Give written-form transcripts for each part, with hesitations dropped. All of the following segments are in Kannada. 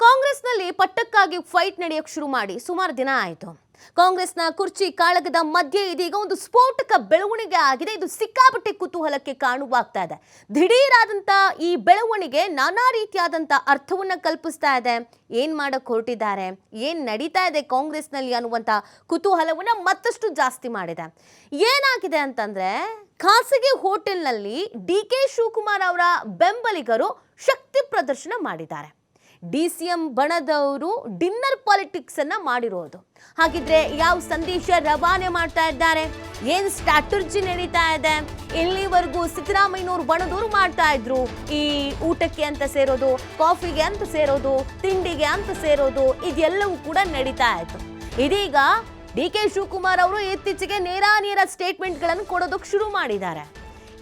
ಕಾಂಗ್ರೆಸ್ನಲ್ಲಿ ಪಟ್ಟಕ್ಕಾಗಿ ಫೈಟ್ ನಡೆಯಕ್ಕೆ ಶುರು ಮಾಡಿ ಸುಮಾರು ದಿನ ಆಯಿತು. ಕಾಂಗ್ರೆಸ್ನ ಕುರ್ಚಿ ಕಾಳಗದ ಮಧ್ಯೆ ಇದೀಗ ಒಂದು ಸ್ಫೋಟಕ ಬೆಳವಣಿಗೆ ಆಗಿದೆ. ಇದು ಸಿಕ್ಕಾಪಟ್ಟೆ ಕುತೂಹಲಕ್ಕೆ ಕಾರಣವಾಗ್ತಾ ಇದೆ. ದಿಢೀರಾದಂಥ ಈ ಬೆಳವಣಿಗೆ ನಾನಾ ರೀತಿಯಾದಂಥ ಅರ್ಥವನ್ನು ಕಲ್ಪಿಸ್ತಾ ಇದೆ. ಏನು ಮಾಡಕ್ಕೆ ಹೊರಟಿದ್ದಾರೆ, ಏನು ನಡೀತಾ ಇದೆ ಕಾಂಗ್ರೆಸ್ನಲ್ಲಿ ಅನ್ನುವಂಥ ಕುತೂಹಲವನ್ನು ಮತ್ತಷ್ಟು ಜಾಸ್ತಿ ಮಾಡಿದೆ. ಏನಾಗಿದೆ ಅಂತಂದರೆ, ಖಾಸಗಿ ಹೋಟೆಲ್ನಲ್ಲಿ ಡಿ.ಕೆ. ಶಿವಕುಮಾರ್ ಅವರ ಬೆಂಬಲಿಗರು ಶಕ್ತಿ ಪ್ರದರ್ಶನ ಮಾಡಿದ್ದಾರೆ. ಡಿ.ಸಿ.ಎಂ ಬಣದವರು ಡಿನ್ನರ್ ಪಾಲಿಟಿಕ್ಸ್ ಅನ್ನ ಮಾಡಿರೋದು. ಹಾಗಿದ್ರೆ ಯಾವ ಸಂದೇಶ ರವಾನೆ ಮಾಡ್ತಾ ಇದ್ದಾರೆ, ಏನ್ ಸ್ಟ್ರಾಟರ್ಜಿ ನಡೀತಾ ಇದೆ? ಇಲ್ಲಿವರೆಗೂ ಸಿದ್ದರಾಮಯ್ಯನವರು ಬಣದವರು ಮಾಡ್ತಾ ಇದ್ರು, ಈ ಊಟಕ್ಕೆ ಅಂತ ಸೇರೋದು, ಕಾಫಿಗೆ ಅಂತ ಸೇರೋದು, ತಿಂಡಿಗೆ ಅಂತ ಸೇರೋದು, ಇದೆಲ್ಲವೂ ಕೂಡ ನಡೀತಾ ಇತ್ತು. ಇದೀಗ ಡಿ.ಕೆ. ಶಿವಕುಮಾರ್ ಅವರು ಇತ್ತೀಚೆಗೆ ನೇರ ಸ್ಟೇಟ್ಮೆಂಟ್ಗಳನ್ನು ಕೊಡೋದಕ್ಕೆ ಶುರು ಮಾಡಿದ್ದಾರೆ.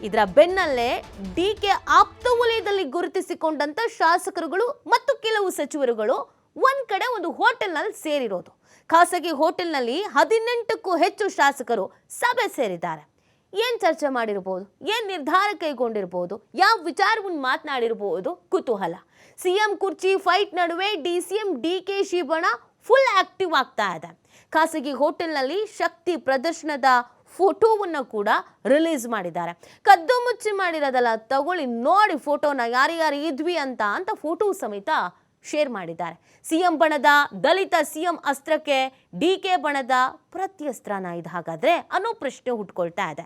ಇದರ ಬೆನ್ನಲ್ಲೇ ಡಿ.ಕೆ. ಆಪ್ತ ವಲಯದಲ್ಲಿ ಗುರುತಿಸಿಕೊಂಡಂತ ಶಾಸಕರುಗಳು ಮತ್ತು ಕೆಲವು ಸಚಿವರುಗಳು ಒಂದ್ ಕಡೆ ಒಂದು ಹೋಟೆಲ್ನಲ್ಲಿ ಸೇರಿರೋದು. ಖಾಸಗಿ ಹೋಟೆಲ್ನಲ್ಲಿ 18ಕ್ಕೂ ಹೆಚ್ಚು ಶಾಸಕರು ಸಭೆ ಸೇರಿದ್ದಾರೆ. ಏನ್ ಚರ್ಚೆ ಮಾಡಿರಬಹುದು, ಏನ್ ನಿರ್ಧಾರ ಕೈಗೊಂಡಿರಬಹುದು, ಯಾವ ವಿಚಾರವನ್ನು ಮಾತನಾಡಿರಬಹುದು, ಕುತೂಹಲ. ಸಿಎಂ ಕುರ್ಚಿ ಫೈಟ್ ನಡುವೆ ಡಿ.ಸಿ.ಎಂ ಡಿ.ಕೆ. ಶಿ ಬಣ ಫುಲ್ ಆಕ್ಟಿವ್ ಆಗ್ತಾ ಇದೆ. ಖಾಸಗಿ ಹೋಟೆಲ್ನಲ್ಲಿ ಶಕ್ತಿ ಪ್ರದರ್ಶನದ ಫೋಟೋವನ್ನು ಕೂಡ ರಿಲೀಸ್ ಮಾಡಿದ್ದಾರೆ. ಕದ್ದು ಮುಚ್ಚಿ ಮಾಡಿರೋದಲ್ಲ, ತಗೊಳ್ಳಿ ನೋಡಿ ಫೋಟೋನ, ಯಾರ್ಯಾರು ಇದ್ವಿ ಅಂತ ಫೋಟೋ ಸಮೇತ ಶೇರ್ ಮಾಡಿದ್ದಾರೆ. ಸಿಎಂ ಬಣದ ದಲಿತ ಸಿಎಂ ಅಸ್ತ್ರಕ್ಕೆ ಡಿ.ಕೆ. ಬಣದ ಪ್ರತ್ಯಸ್ತ್ರನ ಇದು ಹಾಗಾದ್ರೆ ಅನ್ನೋ ಪ್ರಶ್ನೆ ಹುಟ್ಕೊಳ್ತಾ ಇದೆ.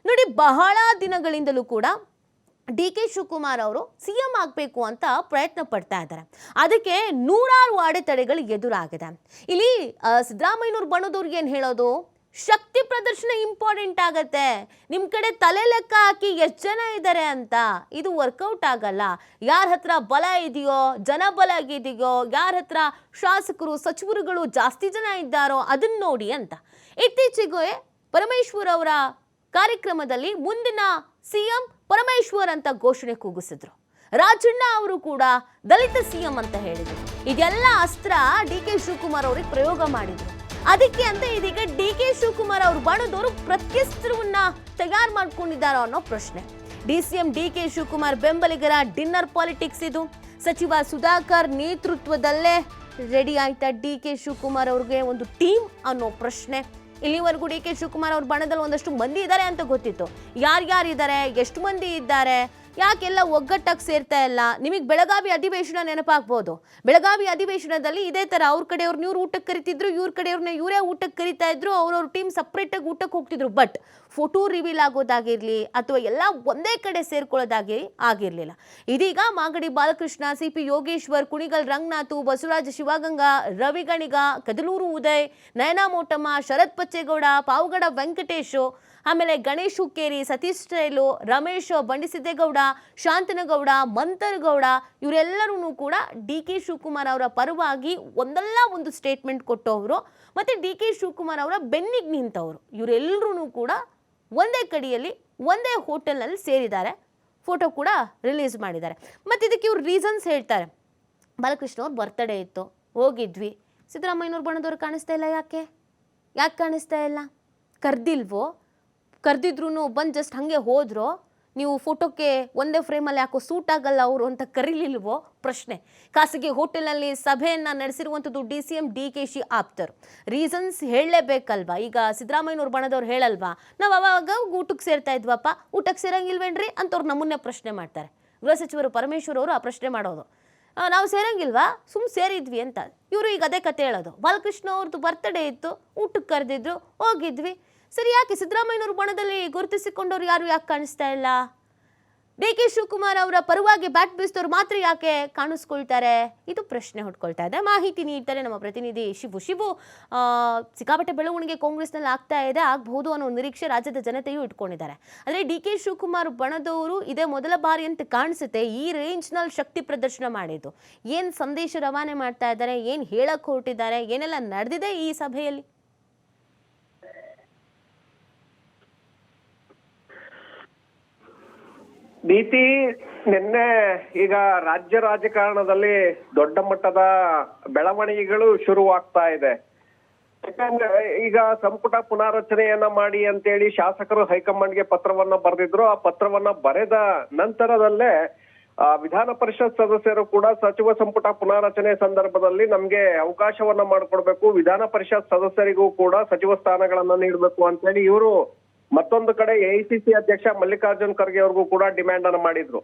ನೋಡಿ, ಬಹಳ ದಿನಗಳಿಂದಲೂ ಕೂಡ ಡಿ.ಕೆ. ಶಿವಕುಮಾರ್ ಅವರು ಸಿಎಂ ಆಗಬೇಕು ಅಂತ ಪ್ರಯತ್ನ ಪಡ್ತಾ ಇದ್ದಾರೆ. ಅದಕ್ಕೆ ನೂರಾರು ಅಡೆತಡೆಗಳು ಎದುರಾಗಿದೆ. ಇಲ್ಲಿ ಸಿದ್ದರಾಮಯ್ಯನವ್ರ ಬಣದವ್ರಿಗೆ ಏನು ಹೇಳೋದು, ಶಕ್ತಿ ಪ್ರದರ್ಶನ ಇಂಪಾರ್ಟೆಂಟ್ ಆಗತ್ತೆ. ನಿಮ್ಮ ಕಡೆ ತಲೆ ಲೆಕ್ಕ ಹಾಕಿ ಎಷ್ಟು ಜನ ಇದ್ದಾರೆ ಅಂತ, ಇದು ವರ್ಕೌಟ್ ಆಗಲ್ಲ. ಯಾರ ಹತ್ರ ಬಲ ಇದೆಯೋ, ಜನಬಲ ಇದೆಯೋ, ಯಾರ ಹತ್ರ ಶಾಸಕರು ಸಚಿವರುಗಳು ಜಾಸ್ತಿ ಜನ ಇದ್ದಾರೋ ಅದನ್ನ ನೋಡಿ ಅಂತ. ಇತ್ತೀಚೆಗೆ ಪರಮೇಶ್ವರ್ ಅವರ ಕಾರ್ಯಕ್ರಮದಲ್ಲಿ ಮುಂದಿನ ಸಿಎಂ ಪರಮೇಶ್ವರ್ ಅಂತ ಘೋಷಣೆ ಕೂಗಿಸಿದ್ರು. ರಾಜಣ್ಣ ಅವರು ಕೂಡ ದಲಿತ ಸಿಎಂ ಅಂತ ಹೇಳಿದ್ರು. ಇದೆಲ್ಲ ಅಸ್ತ್ರ ಡಿ.ಕೆ. ಶಿವಕುಮಾರ್ ಅವರಿಗೆ ಪ್ರಯೋಗ ಮಾಡಿದ್ರು. ಅದಕ್ಕೆ ಅಂತ ಇದೀಗ ಡಿ.ಕೆ. ಶಿವಕುಮಾರ್ ಅವ್ರ ಬಣದವರು ಪ್ರತ್ಯಸ್ತ್ರವನ್ನ ತಯಾರು ಮಾಡ್ಕೊಂಡಿದ್ದಾರೋ ಅನ್ನೋ ಪ್ರಶ್ನೆ. ಡಿ.ಸಿ.ಎಂ ಡಿ.ಕೆ. ಶಿವಕುಮಾರ್ ಬೆಂಬಲಿಗರ ಡಿನ್ನರ್ ಪಾಲಿಟಿಕ್ಸ್ ಇದು. ಸಚಿವ ಸುಧಾಕರ್ ನೇತೃತ್ವದಲ್ಲೇ ರೆಡಿ ಆಯ್ತಾ ಡಿ.ಕೆ. ಶಿವಕುಮಾರ್ ಅವ್ರಿಗೆ ಒಂದು ಟೀಮ್ ಅನ್ನೋ ಪ್ರಶ್ನೆ. ಇಲ್ಲಿವರೆಗೂ ಡಿ.ಕೆ. ಶಿವಕುಮಾರ್ ಅವ್ರ ಬಣದಲ್ಲಿ ಒಂದಷ್ಟು ಮಂದಿ ಇದ್ದಾರೆ ಅಂತ ಗೊತ್ತಿತ್ತು. ಯಾರ್ಯಾರಿದ್ದಾರೆ, ಎಷ್ಟು ಮಂದಿ ಇದ್ದಾರೆ, ಯಾಕೆಲ್ಲ ಒಗ್ಗಟ್ಟಾಗಿ ಸೇರ್ತಾ ಇಲ್ಲ? ನಿಮಗೆ ಬೆಳಗಾವಿ ಅಧಿವೇಶನ ನೆನಪಾಗ್ಬೋದು. ಬೆಳಗಾವಿ ಅಧಿವೇಶನದಲ್ಲಿ ಇದೇ ಥರ ಅವ್ರ ಕಡೆಯವ್ರನ್ನ ಇವ್ರು ಊಟಕ್ಕೆ ಕರಿತಿದ್ರು, ಇವ್ರ ಕಡೆಯವ್ರನ್ನ ಇವರೇ ಊಟಕ್ಕೆ ಕರಿತಾ ಇದ್ರು, ಅವ್ರವ್ರ ಟೀಮ್ ಸಪ್ರೇಟಾಗಿ ಊಟಕ್ಕೆ ಹೋಗ್ತಿದ್ರು. ಬಟ್ ಫೋಟೋ ರಿವೀಲ್ ಆಗೋದಾಗಿರಲಿ ಅಥವಾ ಎಲ್ಲ ಒಂದೇ ಕಡೆ ಆಗಿರಲಿಲ್ಲ. ಇದೀಗ ಮಾಗಡಿ ಬಾಲಕೃಷ್ಣ, ಸಿ.ಪಿ. ಯೋಗೇಶ್ವರ್, ಕುಣಿಗಲ್ ರಂಗನಾಥ್, ಬಸವರಾಜ ಶಿವಗಂಗಾ, ರವಿ ಗಣಿಗ, ಕದಲೂರು ಉದಯ್, ನಯನಾ ಮೋಟಮ್ಮ, ಶರತ್ ಪಚ್ಚೇಗೌಡ, ಪಾವಗಡ ವೆಂಕಟೇಶು, ಆಮೇಲೆ ಗಣೇಶ್ ಹುಕ್ಕೇರಿ, ಸತೀಶ್ ಸ್ಟೈಲು, ರಮೇಶ್ ಬಂಡಿಸಿದ್ದೇಗೌಡ, ಶಾಂತನಗೌಡ, ಮಂತರಗೌಡ, ಇವರೆಲ್ಲರೂ ಕೂಡ ಡಿ.ಕೆ. ಶಿವಕುಮಾರ್ ಅವರ ಪರವಾಗಿ ಒಂದಲ್ಲ ಒಂದು ಸ್ಟೇಟ್ಮೆಂಟ್ ಕೊಟ್ಟವರು ಮತ್ತು ಡಿ.ಕೆ. ಶಿವಕುಮಾರ್ ಅವರ ಬೆನ್ನಿಗೆ ನಿಂತವರು. ಇವರೆಲ್ಲರೂ ಕೂಡ ಒಂದೇ ಕಡೆಯಲ್ಲಿ ಒಂದೇ ಹೋಟೆಲ್ನಲ್ಲಿ ಸೇರಿದ್ದಾರೆ. ಫೋಟೋ ಕೂಡ ರಿಲೀಸ್ ಮಾಡಿದ್ದಾರೆ. ಮತ್ತು ಇದಕ್ಕೆ ಇವ್ರು ರೀಸನ್ಸ್ ಹೇಳ್ತಾರೆ. ಬಾಲಕೃಷ್ಣ ಅವ್ರ ಬರ್ತ್ಡೇ ಇತ್ತು, ಹೋಗಿದ್ವಿ. ಸಿದ್ದರಾಮಯ್ಯನವ್ರ ಬಣದವ್ರು ಕಾಣಿಸ್ತಾ ಇಲ್ಲ. ಯಾಕೆ ಕಾಣಿಸ್ತಾ ಇಲ್ಲ? ಕರ್ದಿಲ್ವೋ? ಕರೆದಿದ್ರು ಬಂದು ಜಸ್ಟ್ ಹಾಗೆ ಹೋದ್ರೋ? ನೀವು ಫೋಟೋಕ್ಕೆ ಒಂದೇ ಫ್ರೇಮಲ್ಲಿ ಯಾಕೋ ಸೂಟ್ ಆಗಲ್ಲ ಅವರು ಅಂತ ಕರೀಲಿಲ್ವೋ? ಪ್ರಶ್ನೆ. ಖಾಸಗಿ ಹೋಟೆಲ್ನಲ್ಲಿ ಸಭೆಯನ್ನು ನಡೆಸಿರುವಂಥದ್ದು ಡಿ.ಸಿ.ಎಂ ಡಿ.ಕೆ. ಶಿ ಆಪ್ತರು. ರೀಸನ್ಸ್ ಹೇಳಲೇಬೇಕಲ್ವಾ? ಈಗ ಸಿದ್ದರಾಮಯ್ಯನವ್ರ ಬಣದವ್ರು ಹೇಳಲ್ವಾ, ನಾವು ಅವಾಗ ಊಟಕ್ಕೆ ಸೇರ್ತಾ ಇದ್ವಪ್ಪ, ಊಟಕ್ಕೆ ಸೇರಂಗಿಲ್ವೇನ್ರಿ ಅಂತವ್ರು ನಮ್ಮನ್ನೇ ಪ್ರಶ್ನೆ ಮಾಡ್ತಾರೆ. ಗೃಹ ಸಚಿವರು ಪರಮೇಶ್ವರ್ ಅವರು ಆ ಪ್ರಶ್ನೆ ಮಾಡೋದು, ನಾವು ಸೇರಂಗಿಲ್ವಾ, ಸೇರಿದ್ವಿ ಅಂತ. ಇವರು ಈಗ ಅದೇ ಕತೆ ಹೇಳೋದು. ಬಾಲಕೃಷ್ಣ ಅವ್ರದ್ದು ಬರ್ತ್ಡೇ ಇತ್ತು, ಊಟಕ್ಕೆ ಕರೆದಿದ್ರು, ಹೋಗಿದ್ವಿ. ಸರಿ, ಯಾಕೆ ಸಿದ್ದರಾಮಯ್ಯನವ್ರ ಬಣದಲ್ಲಿ ಗುರುತಿಸಿಕೊಂಡವ್ರು ಯಾಕೆ ಕಾಣಿಸ್ತಾ ಇಲ್ಲ? ಡಿ.ಕೆ. ಶಿವಕುಮಾರ್ ಅವರ ಪರವಾಗಿ ಬ್ಯಾಟ್ ಬೀಸಿದವ್ರು ಮಾತ್ರ ಯಾಕೆ ಕಾಣಿಸ್ಕೊಳ್ತಾರೆ? ಇದು ಪ್ರಶ್ನೆ ಹುಟ್ಕೊಳ್ತಾ ಇದೆ. ಮಾಹಿತಿ ನೀಡ್ತಾರೆ ನಮ್ಮ ಪ್ರತಿನಿಧಿ ಶಿವು. ಸಿಕ್ಕಾಪಟ್ಟೆ ಬೆಳವಣಿಗೆ ಕಾಂಗ್ರೆಸ್ನಲ್ಲಿ ಆಗ್ತಾ ಇದೆ, ಆಗಬಹುದು ಅನ್ನೋ ನಿರೀಕ್ಷೆ ರಾಜ್ಯದ ಜನತೆಯೂ ಇಟ್ಕೊಂಡಿದ್ದಾರೆ. ಆದರೆ ಡಿ.ಕೆ. ಶಿವಕುಮಾರ್ ಬಣದವರು ಇದೇ ಮೊದಲ ಬಾರಿ ಅಂತ ಕಾಣಿಸುತ್ತೆ ಈ ರೇಂಜ್ನಲ್ಲಿ ಶಕ್ತಿ ಪ್ರದರ್ಶನ ಮಾಡಿದ್ದು. ಏನು ಸಂದೇಶ ರವಾನೆ ಮಾಡ್ತಾ ಇದ್ದಾರೆ, ಏನು ಹೇಳಕ್ ಹೊರಟಿದ್ದಾರೆ, ಏನೆಲ್ಲ ನಡೆದಿದೆ ಈ ಸಭೆಯಲ್ಲಿ? ನೀತಿ ನಿನ್ನೆ ಈಗ ರಾಜ್ಯ ರಾಜಕಾರಣದಲ್ಲಿ ದೊಡ್ಡ ಮಟ್ಟದ ಬೆಳವಣಿಗೆಗಳು ಶುರುವಾಗ್ತಾ ಇದೆ. ಯಾಕಂದ್ರೆ ಈಗ ಸಂಪುಟ ಪುನಾರಚನೆಯನ್ನ ಮಾಡಿ ಅಂತೇಳಿ ಶಾಸಕರು ಹೈಕಮಾಂಡ್ಗೆ ಪತ್ರವನ್ನ ಬರೆದಿದ್ರು. ಆ ಪತ್ರವನ್ನ ಬರೆದ ನಂತರದಲ್ಲೇ ವಿಧಾನ ಪರಿಷತ್ ಸದಸ್ಯರು ಕೂಡ ಸಚಿವ ಸಂಪುಟ ಪುನಾರಚನೆ ಸಂದರ್ಭದಲ್ಲಿ ನಮ್ಗೆ ಅವಕಾಶವನ್ನ ಮಾಡಿಕೊಡ್ಬೇಕು, ವಿಧಾನ ಪರಿಷತ್ ಸದಸ್ಯರಿಗೂ ಕೂಡ ಸಚಿವ ಸ್ಥಾನಗಳನ್ನ ನೀಡಬೇಕು ಅಂತ ಹೇಳಿ ಇವರು ಮತ್ತೊಂದು ಕಡೆ ಎಐಸಿಸಿ ಅಧ್ಯಕ್ಷ ಮಲ್ಲಿಕಾರ್ಜುನ್ ಖರ್ಗೆ ಅವ್ರಿಗೂ ಕೂಡ ಡಿಮ್ಯಾಂಡ್ ಅನ್ನ ಮಾಡಿದ್ರು.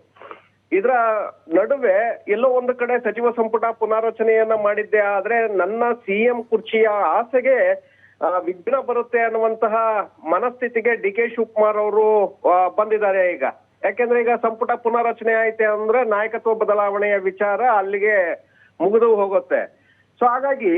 ಇದರ ನಡುವೆ ಎಲ್ಲೋ ಒಂದು ಕಡೆ ಸಚಿವ ಸಂಪುಟ ಪುನಾರಚನೆಯನ್ನ ಮಾಡಿದ್ದೆ ಆದ್ರೆ ನನ್ನ ಸಿಎಂ ಕುರ್ಚಿಯ ಆಸೆಗೆ ವಿಘ್ನ ಬರುತ್ತೆ ಅನ್ನುವಂತಹ ಮನಸ್ಥಿತಿಗೆ ಡಿ ಕೆ ಶಿವಕುಮಾರ್ ಅವರು ಬಂದಿದ್ದಾರೆ ಈಗ. ಯಾಕೆಂದ್ರೆ ಈಗ ಸಂಪುಟ ಪುನಾರಚನೆ ಆಯ್ತೆ ಅಂದ್ರೆ ನಾಯಕತ್ವ ಬದಲಾವಣೆಯ ವಿಚಾರ ಅಲ್ಲಿಗೆ ಮುಗಿದು ಹೋಗುತ್ತೆ. ಸೊ ಹಾಗಾಗಿ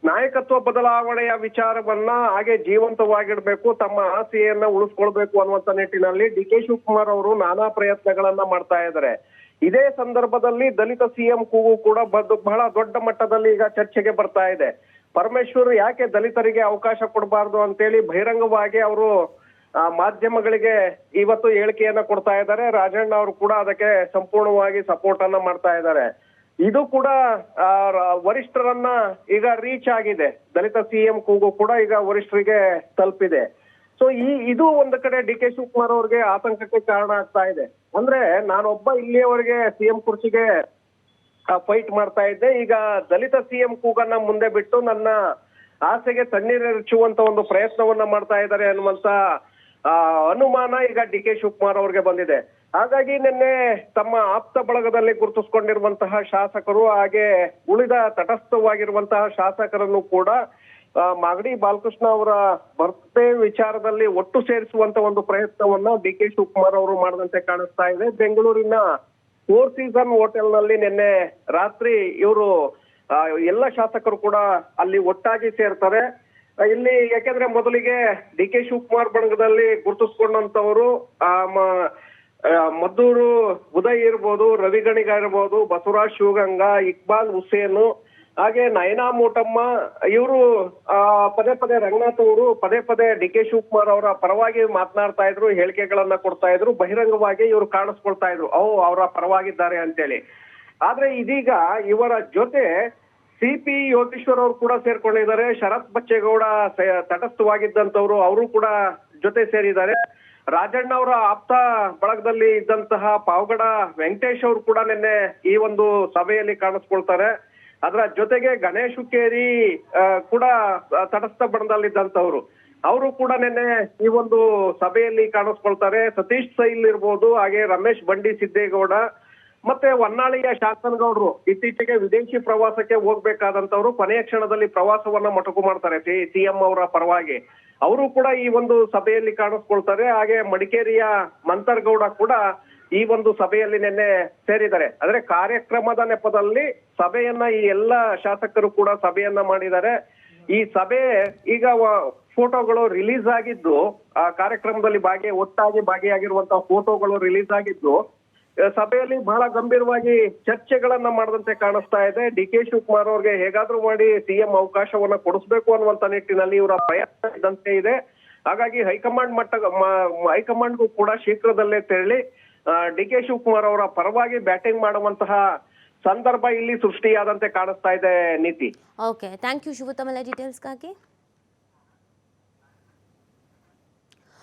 ನಾಯಕತ್ವ ಬದಲಾವಣೆಯ ವಿಚಾರವನ್ನ ಹಾಗೆ ಜೀವಂತವಾಗಿಡ್ಬೇಕು, ತಮ್ಮ ಆಸೆಯನ್ನ ಉಳಿಸ್ಕೊಳ್ಬೇಕು ಅನ್ನುವಂತ ನಿಟ್ಟಿನಲ್ಲಿ ಡಿ ಕೆ ಶಿವಕುಮಾರ್ ಅವರು ನಾನಾ ಪ್ರಯತ್ನಗಳನ್ನ ಮಾಡ್ತಾ ಇದ್ದಾರೆ. ಇದೇ ಸಂದರ್ಭದಲ್ಲಿ ದಲಿತ ಸಿಎಂ ಕೂಗು ಕೂಡ ಬಹಳ ದೊಡ್ಡ ಮಟ್ಟದಲ್ಲಿ ಈಗ ಚರ್ಚೆಗೆ ಬರ್ತಾ ಇದೆ. ಪರಮೇಶ್ವರ್ ಯಾಕೆ ದಲಿತರಿಗೆ ಅವಕಾಶ ಕೊಡಬಾರ್ದು ಅಂತೇಳಿ ಬಹಿರಂಗವಾಗಿ ಅವರು ಮಾಧ್ಯಮಗಳಿಗೆ ಇವತ್ತು ಹೇಳಿಕೆಯನ್ನ ಕೊಡ್ತಾ ಇದ್ದಾರೆ. ರಾಜಣ್ಣ ಅವರು ಕೂಡ ಅದಕ್ಕೆ ಸಂಪೂರ್ಣವಾಗಿ ಸಪೋರ್ಟ್ ಅನ್ನ ಮಾಡ್ತಾ ಇದ್ದಾರೆ. ಇದು ಕೂಡ ವರಿಷ್ಠರನ್ನ ಈಗ ರೀಚ್ ಆಗಿದೆ. ದಲಿತ ಸಿಎಂ ಕೂಗು ಕೂಡ ಈಗ ವರಿಷ್ಠರಿಗೆ ತಲುಪಿದೆ. ಸೊ ಇದು ಒಂದು ಕಡೆ ಡಿ ಕೆ ಶಿವಕುಮಾರ್ ಅವ್ರಿಗೆ ಆತಂಕಕ್ಕೆ ಕಾರಣ ಆಗ್ತಾ ಇದೆ. ಅಂದ್ರೆ ನಾನೊಬ್ಬ ಇಲ್ಲಿಯವರೆಗೆ ಸಿಎಂ ಕುರ್ಚಿಗೆ ಫೈಟ್ ಮಾಡ್ತಾ ಇದ್ದೆ, ಈಗ ದಲಿತ ಸಿಎಂ ಕೂಗನ್ನ ಮುಂದೆ ಬಿಟ್ಟು ನನ್ನ ಆಸೆಗೆ ತಣ್ಣೀರೆರಚುವಂತ ಒಂದು ಪ್ರಯತ್ನವನ್ನ ಮಾಡ್ತಾ ಇದ್ದಾರೆ ಅನ್ನುವಂತ ಅನುಮಾನ ಈಗ ಡಿ ಕೆ ಶಿವಕುಮಾರ್ ಅವ್ರಿಗೆ ಬಂದಿದೆ. ಹಾಗಾಗಿ ನಿನ್ನೆ ತಮ್ಮ ಆಪ್ತ ಬಳಗದಲ್ಲಿ ಗುರುತಿಸ್ಕೊಂಡಿರುವಂತಹ ಶಾಸಕರು ಹಾಗೆ ಉಳಿದ ತಟಸ್ಥವಾಗಿರುವಂತಹ ಶಾಸಕರನ್ನು ಕೂಡ ಮಾಗಡಿ ಬಾಲಕೃಷ್ಣ ಅವರ ಬರ್ತ್ಡೇ ವಿಚಾರದಲ್ಲಿ ಒಟ್ಟು ಸೇರಿಸುವಂತ ಒಂದು ಪ್ರಯತ್ನವನ್ನ ಡಿ ಕೆ ಶಿವಕುಮಾರ್ ಅವರು ಮಾಡದಂತೆ ಕಾಣಿಸ್ತಾ ಇದೆ. ಬೆಂಗಳೂರಿನ 4 ಸೀಸನ್ ಹೋಟೆಲ್ ನಲ್ಲಿ ನಿನ್ನೆ ರಾತ್ರಿ ಇವರು ಎಲ್ಲ ಶಾಸಕರು ಕೂಡ ಅಲ್ಲಿ ಒಟ್ಟಾಗಿ ಸೇರ್ತಾರೆ. ಇಲ್ಲಿ ಯಾಕೆಂದ್ರೆ ಮೊದಲಿಗೆ ಡಿ ಕೆ ಶಿವಕುಮಾರ್ ಬಣದಲ್ಲಿ ಗುರುತಿಸ್ಕೊಂಡಂತವರು ಮದ್ದೂರು ಉದಯ್ ಇರ್ಬೋದು, ರವಿಗಣಿಗ ಇರ್ಬೋದು, ಬಸವರಾಜ್ ಶಿವಗಂಗಾ, ಇಕ್ಬಾಲ್ ಹುಸೇನ್, ಹಾಗೆ ನಯನಾ ಮೋಟಮ್ಮ, ಇವರು ಪದೇ ಪದೇ ರಂಗನಾಥ್ ಅವರು ಪದೇ ಪದೇ ಡಿ ಕೆ ಶಿವಕುಮಾರ್ ಅವರ ಪರವಾಗಿ ಮಾತನಾಡ್ತಾ ಇದ್ರು, ಹೇಳಿಕೆಗಳನ್ನ ಕೊಡ್ತಾ ಇದ್ರು, ಬಹಿರಂಗವಾಗಿ ಇವರು ಕಾಣಿಸ್ಕೊಳ್ತಾ ಇದ್ರು ಅವರ ಪರವಾಗಿದ್ದಾರೆ ಅಂತೇಳಿ. ಆದ್ರೆ ಇದೀಗ ಇವರ ಜೊತೆ ಸಿಪಿ ಯೋಗೇಶ್ವರ್ ಅವರು ಕೂಡ ಸೇರ್ಕೊಂಡಿದ್ದಾರೆ. ಶರತ್ ಬಚ್ಚೇಗೌಡ ತಟಸ್ಥವಾಗಿದ್ದಂತವ್ರು ಅವರು ಕೂಡ ಜೊತೆ ಸೇರಿದ್ದಾರೆ. ರಾಜಣ್ಣ ಅವರ ಆಪ್ತ ಬಳಗದಲ್ಲಿ ಇದ್ದಂತಹ ಪಾವಗಡ ವೆಂಕಟೇಶ್ ಅವರು ಕೂಡ ನಿನ್ನೆ ಈ ಒಂದು ಸಭೆಯಲ್ಲಿ ಕಾಣಿಸ್ಕೊಳ್ತಾರೆ. ಅದರ ಜೊತೆಗೆ ಗಣೇಶ್ ಹುಕ್ಕೇರಿ ಕೂಡ ತಟಸ್ಥ ಬಣದಲ್ಲಿದ್ದಂತವ್ರು, ಅವರು ಕೂಡ ನಿನ್ನೆ ಈ ಒಂದು ಸಭೆಯಲ್ಲಿ ಕಾಣಿಸ್ಕೊಳ್ತಾರೆ. ಸತೀಶ್ ಸೈಲ್ ಇರ್ಬೋದು, ಹಾಗೆ ರಮೇಶ್ ಬಂಡಿ ಸಿದ್ದೇಗೌಡ, ಮತ್ತೆ ಹೊನ್ನಾಳಿಯ ಶಾಸನಗೌಡರು ಇತ್ತೀಚೆಗೆ ವಿದೇಶಿ ಪ್ರವಾಸಕ್ಕೆ ಹೋಗ್ಬೇಕಾದಂತವ್ರು ಕೊನೆಯ ಕ್ಷಣದಲ್ಲಿ ಪ್ರವಾಸವನ್ನ ಮೊಟಕು ಮಾಡ್ತಾರೆ ಸಿಎಂ ಅವರ ಪರವಾಗಿ, ಅವರು ಕೂಡ ಈ ಒಂದು ಸಭೆಯಲ್ಲಿ ಕಾಣಿಸ್ಕೊಳ್ತಾರೆ. ಹಾಗೆ ಮಡಿಕೇರಿಯ ಮಂತರ್ಗೌಡ ಕೂಡ ಈ ಒಂದು ಸಭೆಯಲ್ಲಿ ನಿನ್ನೆ ಸೇರಿದ್ದಾರೆ. ಅಂದ್ರೆ ಕಾರ್ಯಕ್ರಮದ ನೆಪದಲ್ಲಿ ಸಭೆಯನ್ನ ಈ ಎಲ್ಲ ಶಾಸಕರು ಕೂಡ ಸಭೆಯನ್ನ ಮಾಡಿದ್ದಾರೆ. ಈ ಸಭೆ ಈಗ ಫೋಟೋಗಳು ರಿಲೀಸ್ ಆಗಿದ್ದು, ಆ ಕಾರ್ಯಕ್ರಮದಲ್ಲಿ ಒಟ್ಟಾಗಿ ಭಾಗಿಯಾಗಿರುವಂತಹ ಫೋಟೋಗಳು ರಿಲೀಸ್ ಆಗಿದ್ದು, ಸಭೆಯಲ್ಲಿ ಬಹಳ ಗಂಭೀರವಾಗಿ ಚರ್ಚೆಗಳನ್ನ ಮಾಡದಂತೆ ಕಾಣಿಸ್ತಾ ಇದೆ. ಡಿ ಕೆ ಶಿವಕುಮಾರ್ ಅವ್ರಿಗೆ ಹೇಗಾದ್ರೂ ಮಾಡಿ ಸಿಎಂ ಅವಕಾಶವನ್ನ ಕೊಡಿಸ್ಬೇಕು ಅನ್ನುವಂತ ನಿಟ್ಟಿನಲ್ಲಿ ಇವರ ಪ್ರಯತ್ನ ಇದ್ದಂತೆ ಇದೆ. ಹಾಗಾಗಿ ಹೈಕಮಾಂಡ್ಗೂ ಕೂಡ ಶೀಘ್ರದಲ್ಲೇ ತೆರಳಿ ಡಿ ಕೆ ಶಿವಕುಮಾರ್ ಅವರ ಪರವಾಗಿ ಬ್ಯಾಟಿಂಗ್ ಮಾಡುವಂತಹ ಸಂದರ್ಭ ಇಲ್ಲಿ ಸೃಷ್ಟಿಯಾದಂತೆ ಕಾಣಿಸ್ತಾ ಇದೆ. ನೀತಿ. ಓಕೆ, ಥ್ಯಾಂಕ್ ಯು ಶಿವು, ತಮ್ಮೆಲ್ಲ ಡೀಟೇಲ್ಸ್ಗಾಗಿ.